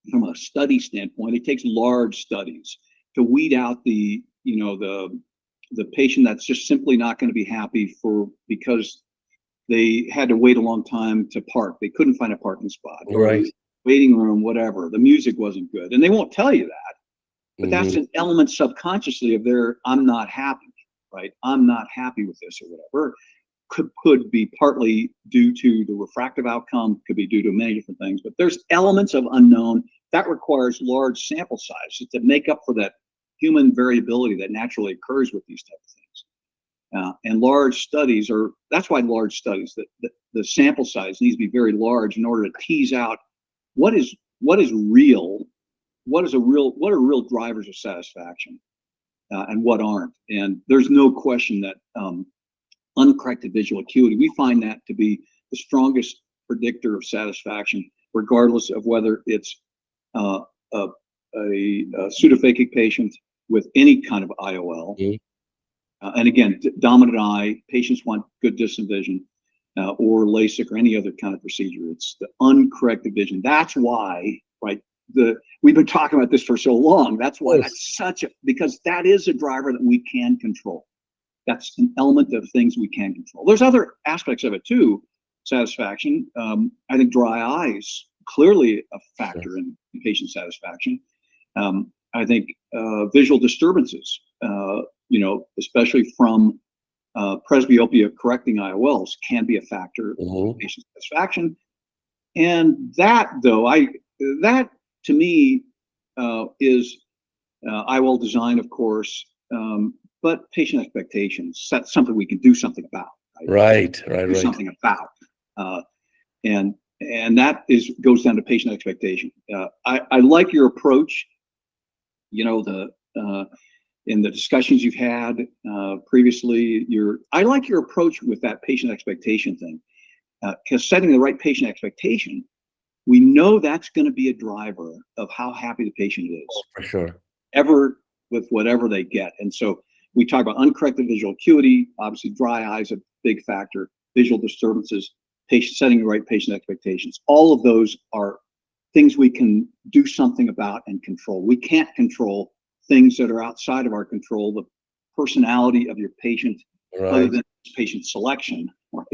from a study standpoint, it takes large studies to weed out the patient that's just simply not going to be happy because they had to wait a long time to park. They couldn't find a parking spot, or waiting room, whatever. The music wasn't good, and they won't tell you that. But that's an element subconsciously of their I'm not happy, right? I'm not happy with this or whatever. Could be partly due to the refractive outcome, could be due to many different things, but there's elements of unknown that requires large sample sizes to make up for that human variability that naturally occurs with these type of things. And large studies that's why large studies, the sample size needs to be very large in order to tease out what are real drivers of satisfaction and what aren't. And there's no question that uncorrected visual acuity, we find that to be the strongest predictor of satisfaction, regardless of whether it's a pseudophakic patient with any kind of IOL. And again, dominant eye, patients want good distance vision, or LASIK or any other kind of procedure. It's the uncorrected vision. That's why, right? We've been talking about this for so long. That's why because that is a driver that we can control. That's an element of things we can control. There's other aspects of it too. Satisfaction. I think dry eyes clearly a factor in patient satisfaction. I think visual disturbances, especially from presbyopia correcting IOLs, can be a factor in patient satisfaction. And that, though, that to me is IOL design, of course, but patient expectations. That's something we can do something about. Right. Do something about, and that goes down to patient expectation. I like your approach. In the discussions you've had previously, I like your approach with that patient expectation thing, because setting the right patient expectation, we know that's going to be a driver of how happy the patient is. For sure. Ever with whatever they get. And so we talk about uncorrected visual acuity, obviously dry eyes, a big factor, visual disturbances, setting the right patient expectations. All of those are things we can do something about and control. We can't control things that are outside of our control, the personality of your patient, other than patient selection, right?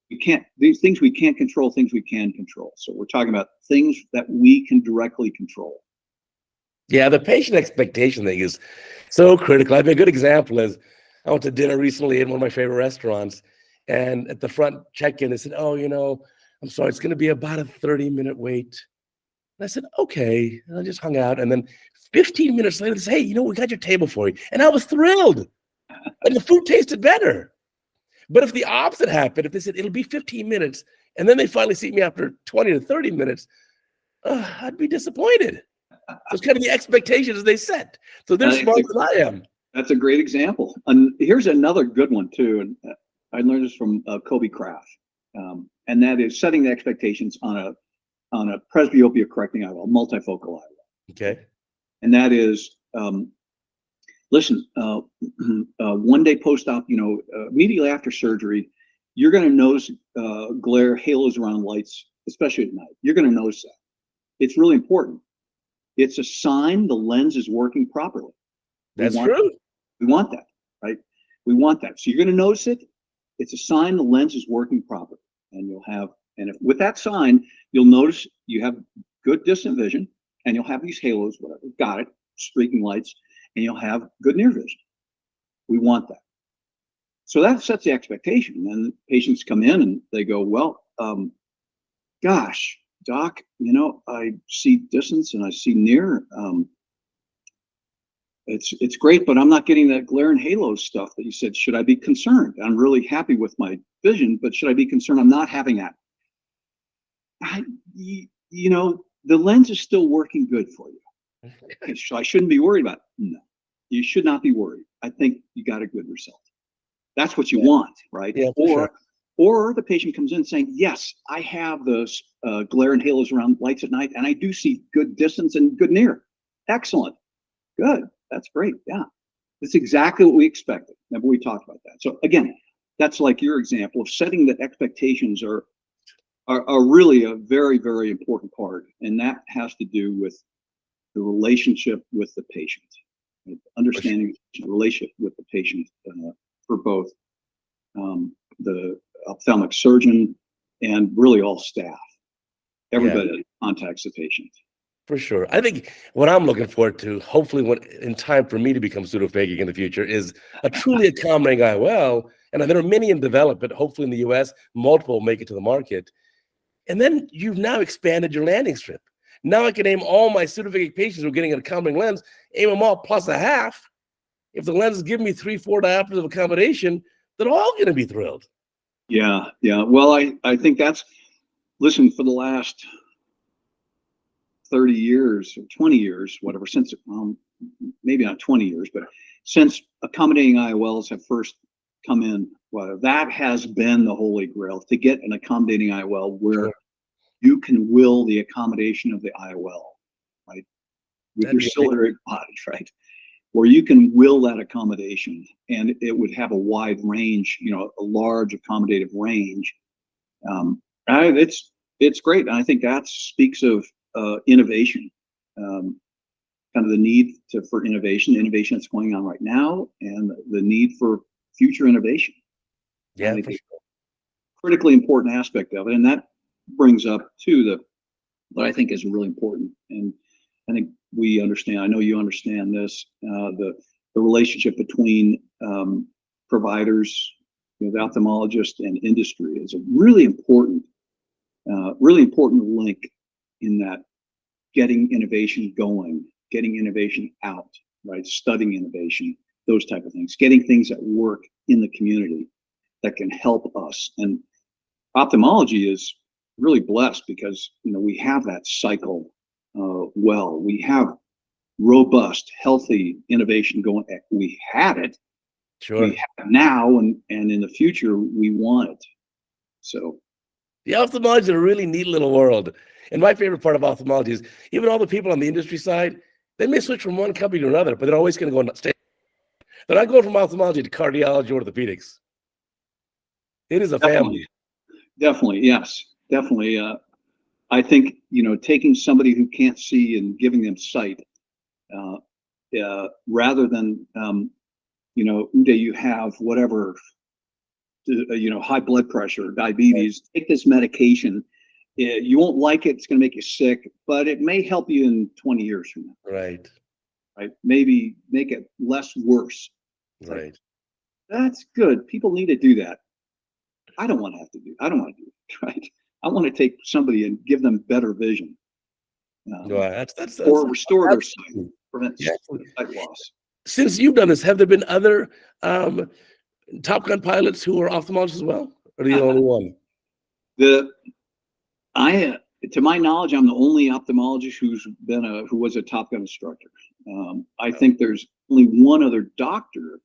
We can't, these things we can't control, things we can control. So we're talking about things that we can directly control. Yeah, the patient expectation thing is so critical. I mean, a good example is I went to dinner recently in one of my favorite restaurants, and at the front check-in, they said, I'm sorry, it's going to be about a 30-minute wait. And I said, okay. And I just hung out. And then 15 minutes later, they said, hey, we got your table for you. And I was thrilled. And the food tasted better. But if the opposite happened, if they said it'll be 15 minutes, and then they finally see me after 20 to 30 minutes, I'd be disappointed. So it's kind of the expectations they set. So they're smarter than I am. That's a great example. And here's another good one too. And I learned this from Kobe Kraft. And that is setting the expectations on a presbyopia correcting IOL, multifocal IOL. Okay. And that is, listen, one day post-op, immediately after surgery, you're going to notice glare, halos around lights, especially at night. You're going to notice that. It's really important. It's a sign the lens is working properly. That's true. We want that, right? We want that. So you're going to notice it. It's a sign the lens is working properly. And with that sign, you'll notice you have good distant vision, and you'll have these halos, whatever, got it, streaking lights, and you'll have good near vision. We want that. So that sets the expectation. And patients come in and they go, well, gosh, doc, I see distance and I see near. it's great, but I'm not getting that glare and halo stuff that you said. Should I be concerned? I'm really happy with my vision, but should I be concerned? I'm not having that. You know, the lens is still working good for you. So I shouldn't be worried about it. No, you should not be worried. I think you got a good result. That's what you want, right? Yeah, for sure. Or the patient comes in saying, yes, I have those glare and halos around lights at night, and I do see good distance and good near. Excellent. Good. That's great. Yeah. That's exactly what we expected. Remember, we talked about that. So again, that's like your example of setting the expectations are really a very, very important part. And that has to do with the relationship with the patient, right? Understanding the relationship with the patient for both the ophthalmic surgeon and really all staff, everybody that contacts the patient. For sure. I think what I'm looking forward to, hopefully when in time for me to become pseudophakic in the future, is a truly accommodating IOL. And there are many in development, hopefully in the US, multiple make it to the market. And then you've now expanded your landing strip. Now I can aim all my pseudophakic patients who are getting an accommodating lens, aim them all plus a half. If the lens is giving me 3-4 diopters of accommodation, they're all going to be thrilled. Yeah. Well, I think that's, listen, for the last 30 years or 20 years, whatever, since maybe not 20 years, but since accommodating IOLs have first come in, well, that has been the holy grail, to get an accommodating IOL where you can will the accommodation of the IOL, right? With your ciliary body, right? Where you can will that accommodation, and it would have a wide range, a large accommodative range. It's great. And I think that speaks of innovation, kind of the need for innovation that's going on right now, and the need for future innovation. Yeah, I think for it's sure. a critically important aspect of it. And that brings up too what I think is really important. And I think we understand, I know you understand this, the relationship between providers, the ophthalmologist and industry is a really important link in that getting innovation going, getting innovation out, right? Studying innovation, those type of things, getting things that work in the community that can help us. And ophthalmology is really blessed because, we have that cycle we have robust, healthy innovation going. We had it. Sure. We have it now, and in the future, we want it. So the ophthalmology is a really neat little world. And my favorite part of ophthalmology is even all the people on the industry side, they may switch from one company to another, but they're always going to go and stay. They're not going from ophthalmology to cardiology or orthopedics. It is a family. Definitely, yes. Definitely. I think, taking somebody who can't see and giving them sight, rather than, Uday, you have whatever, high blood pressure, diabetes, take this medication. You won't like it. It's going to make you sick, but it may help you in 20 years from now. Right. Maybe make it less worse. Right. That's good. People need to do that. I don't want to have to do. I don't want to do it. Right. I want to take somebody and give them better vision. That's or restore their sight, prevent sight loss. Since you've done this, have there been other Top Gun pilots who are ophthalmologists as well, or are you the only one? To my knowledge, I'm the only ophthalmologist who was a Top Gun instructor. I think there's only one other doctor.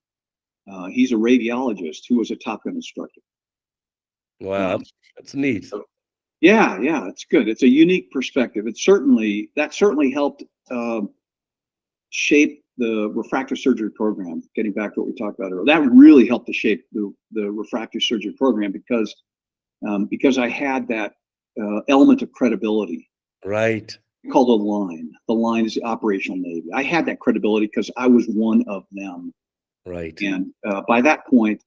He's a radiologist who was a Top Gun instructor. Wow, that's neat. Yeah, it's good. It's a unique perspective. That certainly helped shape the refractive surgery program. Getting back to what we talked about earlier, that really helped to shape the refractive surgery program because I had that element of credibility. Right. Called a line. The line is the operational Navy. I had that credibility because I was one of them. Right. And by that point,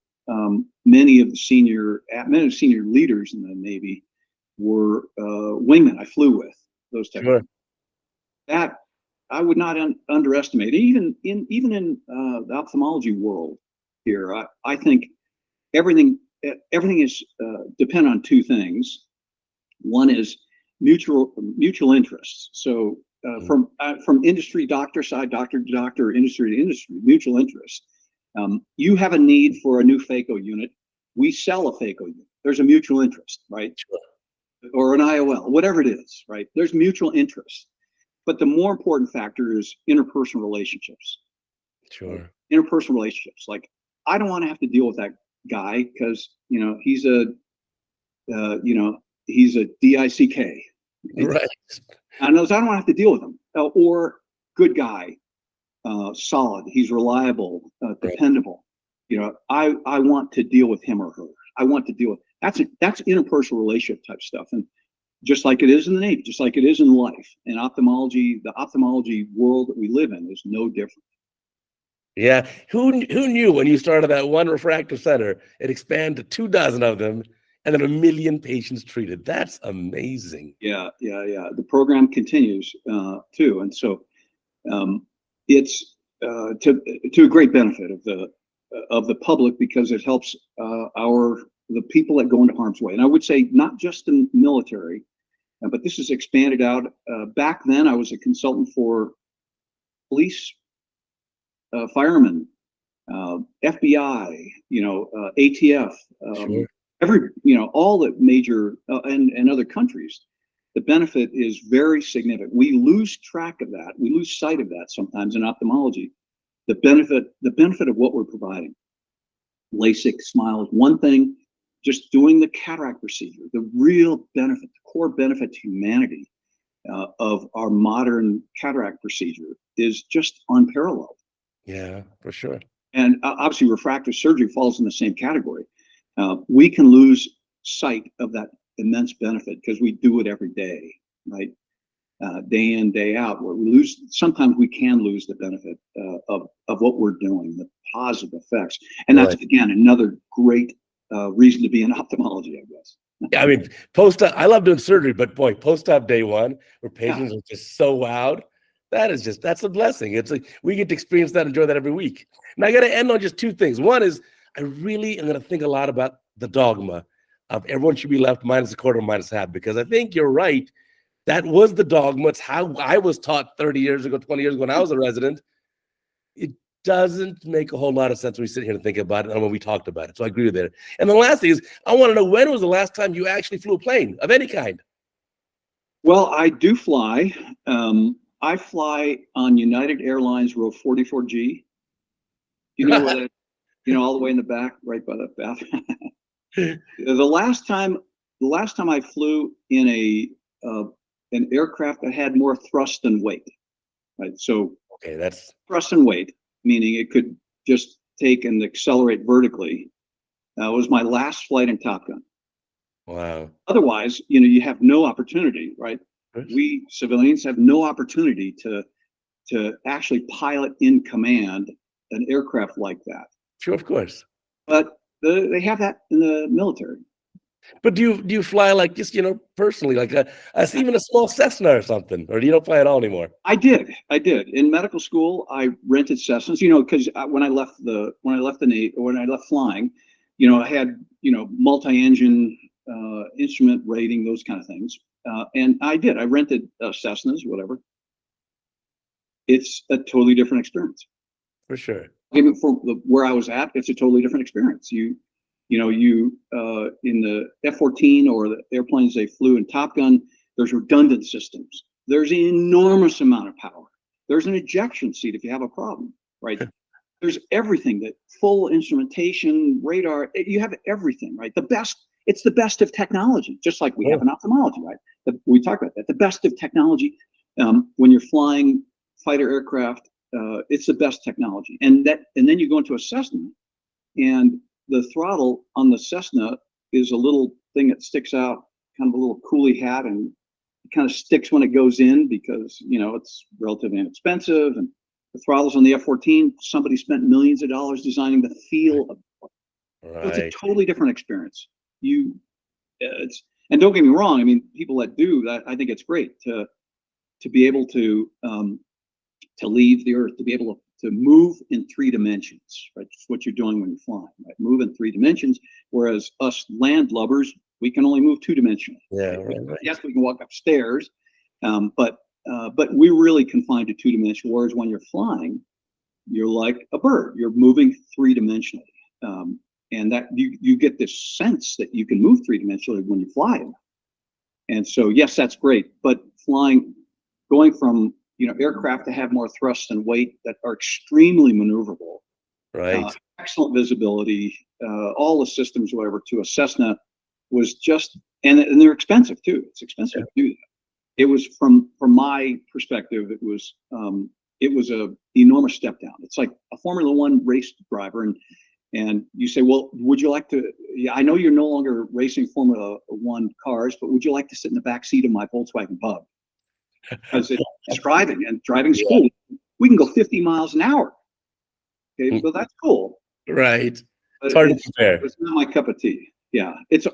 many of the senior leaders in the Navy were wingmen I flew with, those type of things. That I would not underestimate. Even in the ophthalmology world here, I think everything is depend on two things. One is mutual interests. So from industry doctor side, doctor to doctor, industry to industry, mutual interest. You have a need for a new phaco unit. We sell a phaco unit. There's a mutual interest, right? Sure. Or an IOL, whatever it is, right? There's mutual interest. But the more important factor is interpersonal relationships. Sure. Interpersonal relationships. Like, I don't want to have to deal with that guy because, he's a DICK. Right. I don't want to have to deal with him. Or good guy, solid. He's reliable, dependable. I want to deal with him or her. I want to deal with that's interpersonal relationship type stuff. And just like it is in the Navy, just like it is in life, in ophthalmology, the ophthalmology world that we live in is no different. Yeah. Who knew when you started that one refractive center, it expanded to 24 of them, and then 1 million patients treated? That's amazing. Yeah. The program continues too, and so it's to a great benefit of the public, because it helps the people that go into harm's way. And I would say not just the military, but this is expanded out. Back then, I was a consultant for police, firemen, FBI, ATF, Sure. all the major and other countries. The benefit is very significant. We lose track of that. We lose sight of that sometimes in ophthalmology. The benefit of what we're providing. LASIK, SMILE is one thing. Just doing the cataract procedure, the real benefit, the core benefit to humanity of our modern cataract procedure is just unparalleled. Yeah, for sure. And obviously, refractive surgery falls in the same category. We can lose sight of that immense benefit because we do it every day, right? Day in, day out, where sometimes we can lose the benefit of what we're doing, the positive effects. And that's, again, another great reason to be in ophthalmology, I guess. Yeah, I mean, post-op, I love doing surgery, but boy, post-op day one, where patients are just so wowed, that's a blessing. It's like we get to experience that, enjoy that every week. And I got to end on just two things. One is I really am going to think a lot about the dogma of everyone should be left minus a quarter, minus half, because I think you're right. That was the dogma. It's how I was taught 30 years ago, 20 years ago when I was a resident. It doesn't make a whole lot of sense when we sit here and think about it and when we talked about it. So I agree with that. And the last thing is, I want to know, when was the last time you actually flew a plane of any kind? Well, I do fly. I fly on United Airlines Row 44G. You know where that, all the way in the back, right by the bathroom. The last time I flew in an aircraft that had more thrust than weight, right? So that's thrust and weight, meaning it could just take and accelerate vertically. Was my last flight in Top Gun. Wow. Otherwise, you have no opportunity, right? We civilians have no opportunity to actually pilot in command an aircraft like that. Sure, of course. But they have that in the military. But do you fly like just personally, like even a small Cessna or something, or do you don't fly at all anymore? I did in medical school. I rented Cessnas, because when I left the Navy, when I left flying, I had multi-engine instrument rating, those kind of things, and I rented Cessnas, whatever. It's a totally different experience. For sure. Even for where I was at, it's a totally different experience. You in the F-14 or the airplanes they flew in Top Gun, there's redundant systems. There's an enormous amount of power. There's an ejection seat if you have a problem, right? There's everything, that full instrumentation, radar, you have everything, right? It's the best of technology, just like we have in ophthalmology, right? We talk about that, the best of technology. When you're flying fighter aircraft, it's the best technology. And then you go into a Cessna, and the throttle on the Cessna is a little thing that sticks out, kind of a little coolie hat, and it kind of sticks when it goes in because, it's relatively inexpensive. And the throttles on the F-14, somebody spent millions of dollars designing the feel of it. Right. So it's a totally different experience. And don't get me wrong, I mean, people that do that, I think it's great to be able to leave the Earth, to be able to move in 3 dimensions, right? It's what you're doing when you're flying, right? Move in 3 dimensions, whereas us landlubbers, we can only move 2-dimensionally. Yeah, right. Yes, we can walk upstairs, but but we're really confined to two-dimensional, whereas when you're flying, you're like a bird. You're moving three-dimensionally. And that you get this sense that you can move three-dimensionally when you fly. And so, yes, that's great. But going from aircraft to have more thrust and weight that are extremely maneuverable, Right. excellent visibility, all the systems, whatever, to a Cessna was just, and they're expensive too. It's expensive to do that. It was from my perspective, it was a enormous step down. It's like a Formula One race driver, and you say, well, would you like to? Yeah, I know you're no longer racing Formula One cars, but would you like to sit in the back seat of my Volkswagen Bug? Because it's driving and driving school. We can go 50 miles an hour. Okay, so that's cool. Right. But It's hard to compare. It's not my cup of tea. Yeah, it's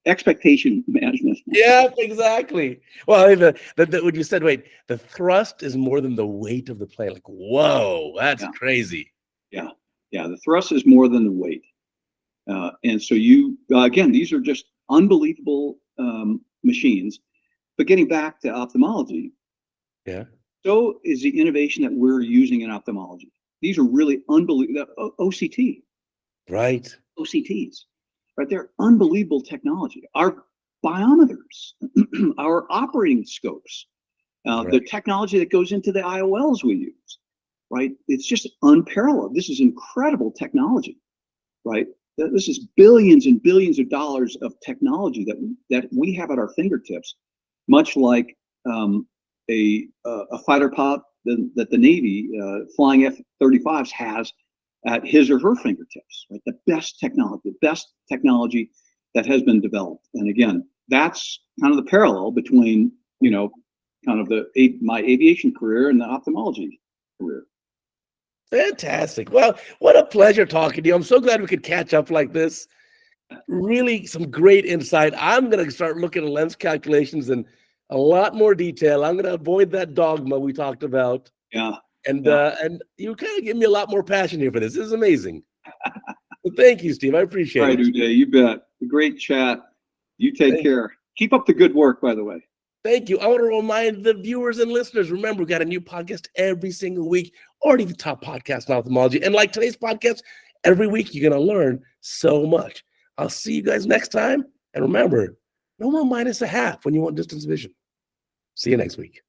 expectation management. Yeah, exactly. Well, when you said, wait, the thrust is more than the weight of the plane. Like, whoa, that's crazy. Yeah, the thrust is more than the weight. And so again, these are just unbelievable machines. But getting back to ophthalmology, so is the innovation that we're using in ophthalmology. These are really unbelievable. OCT. Right. OCTs. Right, they're unbelievable technology. Our biometers, our operating scopes, the technology that goes into the IOLs we use, right? It's just unparalleled. This is incredible technology, right? This is billions and billions of dollars of technology that we have at our fingertips, much like a fighter pilot that the Navy flying F-35s has at his or her fingertips, right? The best technology that has been developed. And again, that's kind of the parallel between, kind of my aviation career and the ophthalmology career. Fantastic. Well, what a pleasure talking to you. I'm so glad we could catch up like this. Really some great insight. I'm going to start looking at lens calculations in a lot more detail. I'm going to avoid that dogma we talked about. Yeah. And you kind of give me a lot more passion here for this. This is amazing. Well, thank you, Steve. I appreciate it. All right, Uday, you bet. Great chat. You take care. Keep up the good work, by the way. Thank you. I want to remind the viewers and listeners, remember, we got a new podcast every single week, already the top podcast in ophthalmology. And like today's podcast, every week you're going to learn so much. I'll see you guys next time. And remember, no more minus a half when you want distance vision. See you next week.